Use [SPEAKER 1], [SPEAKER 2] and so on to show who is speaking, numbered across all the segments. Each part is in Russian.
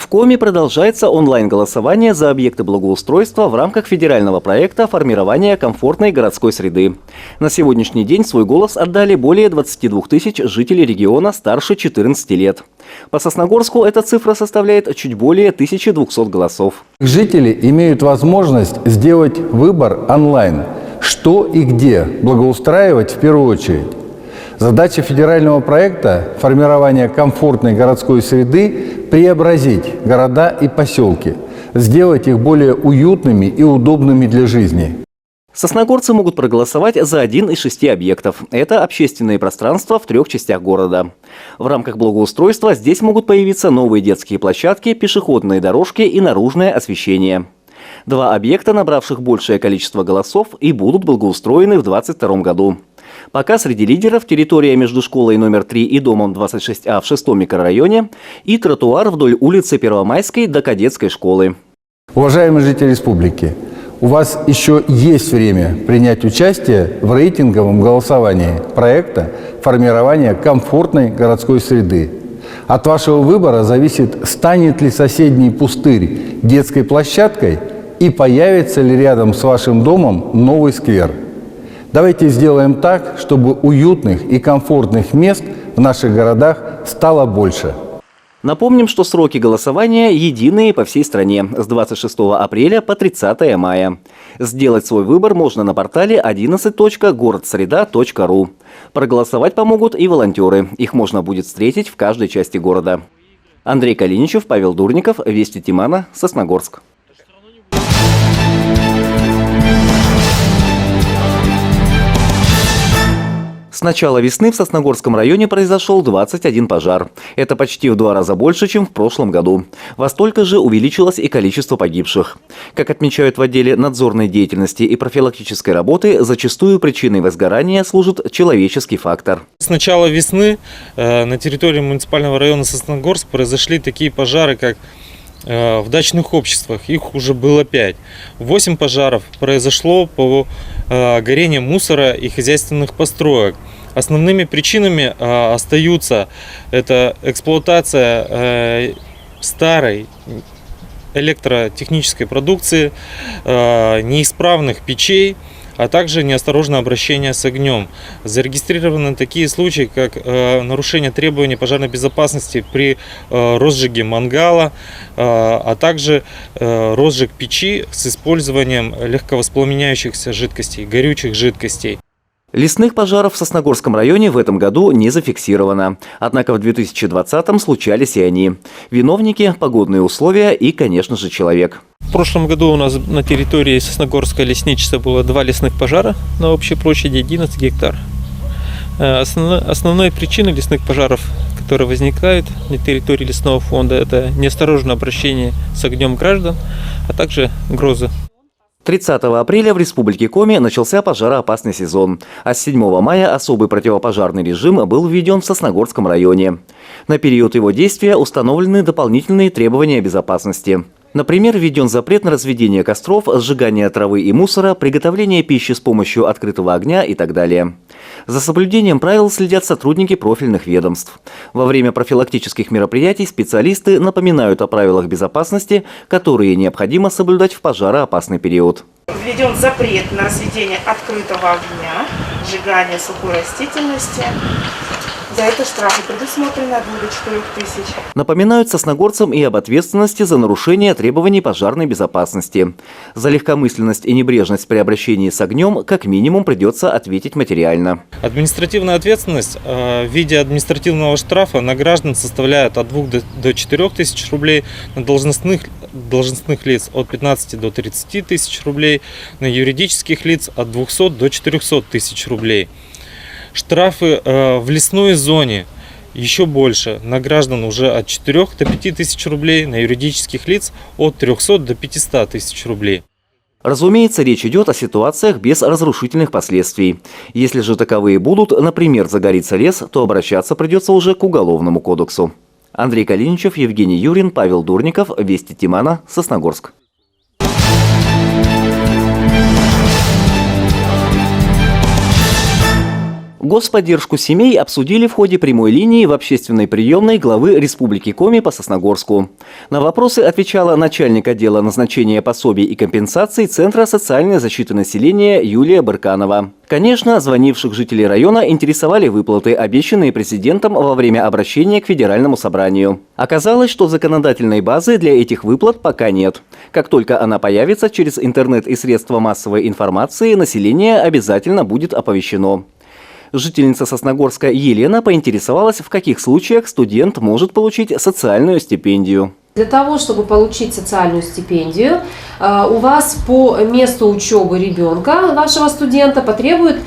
[SPEAKER 1] Коми продолжается онлайн-голосование за объекты благоустройства в рамках федерального проекта формирования комфортной городской среды. На сегодняшний день свой голос отдали более 22 тысяч жителей региона старше 14 лет. По Сосногорску эта цифра составляет чуть более 1200 голосов.
[SPEAKER 2] Жители имеют возможность сделать выбор онлайн, что и где благоустраивать в первую очередь. Задача федерального проекта формирования комфортной городской среды – преобразить города и поселки, сделать их более уютными и удобными для жизни.
[SPEAKER 1] Сосногорцы могут проголосовать за один из 6 объектов. Это общественные пространства в 3 частях города. В рамках благоустройства здесь могут появиться новые детские площадки, пешеходные дорожки и наружное освещение. 2 объекта, набравших большее количество голосов, и будут благоустроены в 2022 году. Пока среди лидеров территория между школой номер 3 и домом 26А в 6-м микрорайоне и тротуар вдоль улицы Первомайской до Кадетской школы.
[SPEAKER 2] Уважаемые жители республики, у вас еще есть время принять участие в рейтинговом голосовании проекта формирования комфортной городской среды. От вашего выбора зависит, станет ли соседний пустырь детской площадкой и появится ли рядом с вашим домом новый сквер. Давайте сделаем так, чтобы уютных и комфортных мест в наших городах стало больше.
[SPEAKER 1] Напомним, что сроки голосования единые по всей стране с 26 апреля по 30 мая. Сделать свой выбор можно на портале 11.городсреда.ру. Проголосовать помогут и волонтеры. Их можно будет встретить в каждой части города. Андрей Калиничев, Павел Дурников, Вести Тимана, Сосногорск. С начала весны в Сосногорском районе произошел 21 пожар. Это почти в 2 раза больше, чем в прошлом году. Во столько же увеличилось и количество погибших. Как отмечают в отделе надзорной деятельности и профилактической работы, зачастую причиной возгорания служит человеческий фактор.
[SPEAKER 3] С начала весны на территории муниципального района Сосногорск произошли такие пожары, как в дачных обществах. Их уже было 5. 8 пожаров произошло по горению мусора и хозяйственных построек. Основными причинами остаются это эксплуатация старой электротехнической продукции, неисправных печей, а также неосторожное обращение с огнем. Зарегистрированы такие случаи, как нарушение требований пожарной безопасности при розжиге мангала, а также розжиг печи с использованием легковоспламеняющихся жидкостей, горючих жидкостей.
[SPEAKER 1] Лесных пожаров в Сосногорском районе в этом году не зафиксировано. Однако в 2020-м случались и они. Виновники – погодные условия и, конечно же, человек.
[SPEAKER 4] В прошлом году у нас на территории Сосногорского лесничества было 2 лесных пожара на общей площади 11 гектар. Основной причиной лесных пожаров, которые возникают на территории лесного фонда, это неосторожное обращение с огнем граждан, а также грозы.
[SPEAKER 1] 30 апреля в Республике Коми начался пожароопасный сезон, а с 7 мая особый противопожарный режим был введен в Сосногорском районе. На период его действия установлены дополнительные требования безопасности. Например, введен запрет на разведение костров, сжигание травы и мусора, приготовление пищи с помощью открытого огня и так далее. За соблюдением правил следят сотрудники профильных ведомств. Во время профилактических мероприятий специалисты напоминают о правилах безопасности, которые необходимо соблюдать в пожароопасный период.
[SPEAKER 5] Введен запрет на разведение открытого огня, сжигание сухой растительности. За это штрафы предусмотрены от 2 до 4 тысяч.
[SPEAKER 1] Напоминают сосногорцам и об ответственности за нарушение требований пожарной безопасности. За легкомысленность и небрежность при обращении с огнем как минимум придется ответить материально.
[SPEAKER 3] Административная ответственность в виде административного штрафа на граждан составляет от 2 до 4 тысяч рублей, на должностных лиц от 15 до 30 тысяч рублей, на юридических лиц от 200 до 400 тысяч рублей. Штрафы в лесной зоне еще больше. На граждан уже от 4 до 5 тысяч рублей, на юридических лиц от 300 до 500 тысяч рублей.
[SPEAKER 1] Разумеется, речь идет о ситуациях без разрушительных последствий. Если же таковые будут, например, загорится лес, то обращаться придется уже к Уголовному кодексу. Андрей Калиничев, Евгений Юрин, Павел Дурников, Вести Тимана, Сосногорск. Господдержку семей обсудили в ходе прямой линии в общественной приемной главы Республики Коми по Сосногорску. На вопросы отвечала начальник отдела назначения пособий и компенсаций Центра социальной защиты населения Юлия Бырканова. Конечно, звонивших жителей района интересовали выплаты, обещанные президентом во время обращения к Федеральному собранию. Оказалось, что законодательной базы для этих выплат пока нет. Как только она появится через интернет и средства массовой информации, население обязательно будет оповещено. Жительница Сосногорска Елена поинтересовалась, в каких случаях студент может получить социальную стипендию.
[SPEAKER 6] Для того, чтобы получить социальную стипендию, у вас по месту учебы ребенка, вашего студента, потребует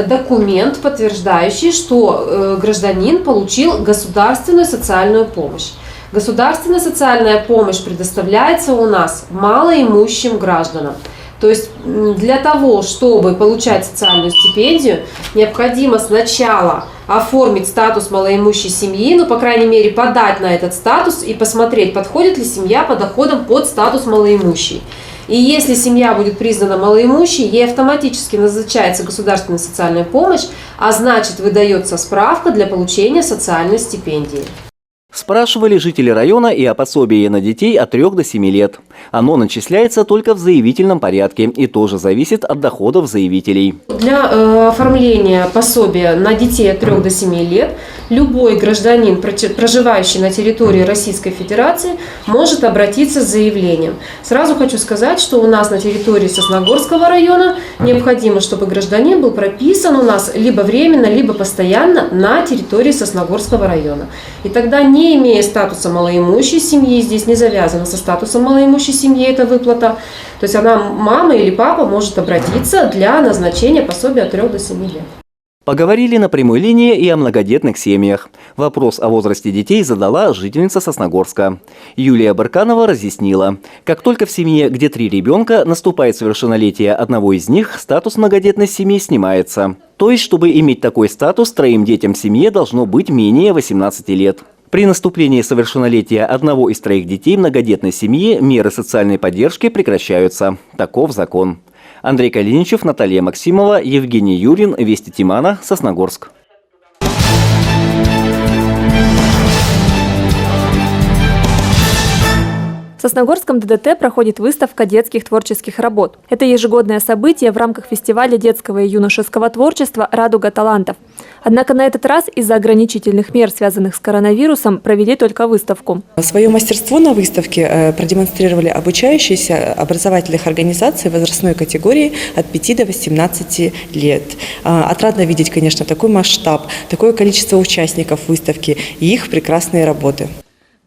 [SPEAKER 6] документ, подтверждающий, что гражданин получил государственную социальную помощь. Государственная социальная помощь предоставляется у нас малоимущим гражданам. То есть для того, чтобы получать социальную стипендию, необходимо сначала оформить статус малоимущей семьи, ну, по крайней мере, подать на этот статус и посмотреть, подходит ли семья по доходам под статус малоимущей. И если семья будет признана малоимущей, ей автоматически назначается государственная социальная помощь, а значит, выдается справка для получения социальной стипендии.
[SPEAKER 1] Спрашивали жители района и о пособии на детей от 3 до 7 лет. Оно начисляется только в заявительном порядке и тоже зависит от доходов заявителей.
[SPEAKER 6] Для оформления пособия на детей от 3 до 7 лет любой гражданин, проживающий на территории Российской Федерации, может обратиться с заявлением. Сразу хочу сказать, что у нас на территории Сосногорского района необходимо, чтобы гражданин был прописан у нас либо временно, либо постоянно на территории Сосногорского района. И тогда, не имея статуса малоимущей семьи, здесь не завязано со статусом малоимущей семьи эта выплата, то есть мама или папа может обратиться для назначения пособия от 3 до 7 лет.
[SPEAKER 1] Поговорили на прямой линии и о многодетных семьях. Вопрос о возрасте детей задала жительница Сосногорска. Юлия Бырканова разъяснила, как только в семье, где 3 ребенка, наступает совершеннолетие одного из них, статус многодетной семьи снимается. То есть, чтобы иметь такой статус, 3 детям в семье должно быть менее 18 лет. При наступлении совершеннолетия одного из 3 детей многодетной семьи меры социальной поддержки прекращаются. Таков закон. Андрей Калиничев, Наталья Максимова, Евгений Юрин, Вести Тимана, Сосногорск.
[SPEAKER 7] В Сосногорском ДДТ проходит выставка детских творческих работ. Это ежегодное событие в рамках фестиваля детского и юношеского творчества «Радуга талантов». Однако на этот раз из-за ограничительных мер, связанных с коронавирусом, провели только выставку.
[SPEAKER 8] Свое мастерство на выставке продемонстрировали обучающиеся образовательных организаций возрастной категории от 5 до 18 лет. Отрадно видеть, конечно, такой масштаб, такое количество участников выставки и их прекрасные работы.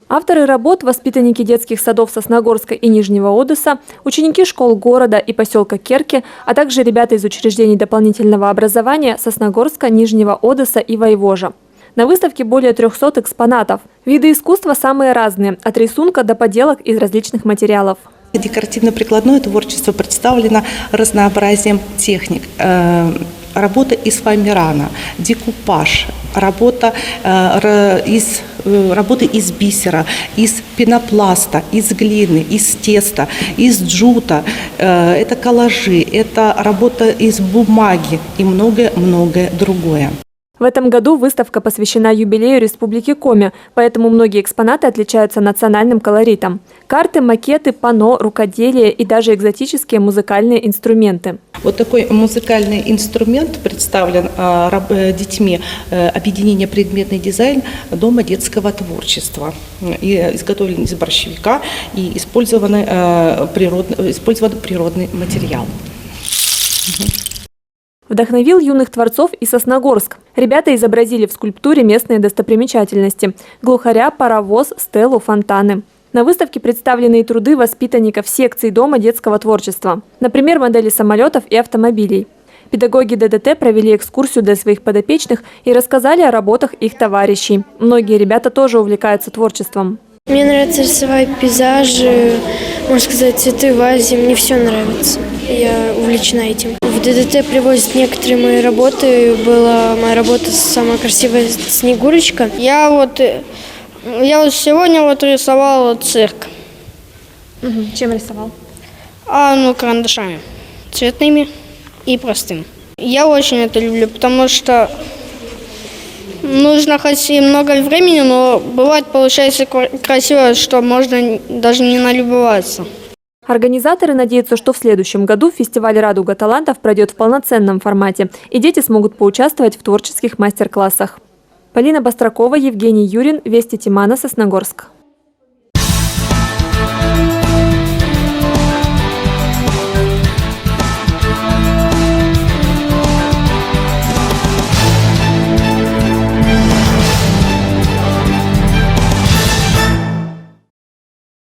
[SPEAKER 7] Авторы работ – воспитанники детских садов Сосногорска и Нижнего Одесса, ученики школ города и поселка Керки, а также ребята из учреждений дополнительного образования Сосногорска, Нижнего Одесса и Войвожа. На выставке более 300 экспонатов. Виды искусства самые разные – от рисунка до поделок из различных материалов.
[SPEAKER 9] Декоративно-прикладное творчество представлено разнообразием техник. Работа из фоамирана, декупаж, работы из бисера, из пенопласта, из глины, из теста, из джута. Это коллажи, это работа из бумаги и многое-многое другое.
[SPEAKER 7] В этом году выставка посвящена юбилею Республики Коми, поэтому многие экспонаты отличаются национальным колоритом. Карты, макеты, панно, рукоделие и даже экзотические музыкальные инструменты.
[SPEAKER 9] Вот такой музыкальный инструмент представлен детьми объединения «Предметный дизайн» Дома детского творчества. И изготовлен из борщевика и использован природный материал.
[SPEAKER 7] Вдохновил юных творцов и Сосногорск. Ребята изобразили в скульптуре местные достопримечательности – глухаря, паровоз, стелу, фонтаны. На выставке представлены и труды воспитанников секций Дома детского творчества. Например, модели самолетов и автомобилей. Педагоги ДДТ провели экскурсию для своих подопечных и рассказали о работах их товарищей. Многие ребята тоже увлекаются творчеством.
[SPEAKER 10] Мне нравится рисовать пейзажи, можно сказать, цветы в вазе. Мне все нравится. Я увлечена этим. В ДДТ привозят некоторые мои работы. Была моя работа «Самая красивая Снегурочка». Я вот сегодня рисовала цирк.
[SPEAKER 7] Чем рисовал?
[SPEAKER 10] Карандашами. Цветными и простыми. Я очень это люблю, потому что Нужно хоть и много времени, но бывает получается красиво, что можно даже не налюбоваться.
[SPEAKER 7] Организаторы надеются, что в следующем году фестиваль «Радуга талантов» пройдет в полноценном формате, и дети смогут поучаствовать в творческих мастер-классах. Полина Бастракова, Евгений Юрин, Вести Тимана, Сосногорск.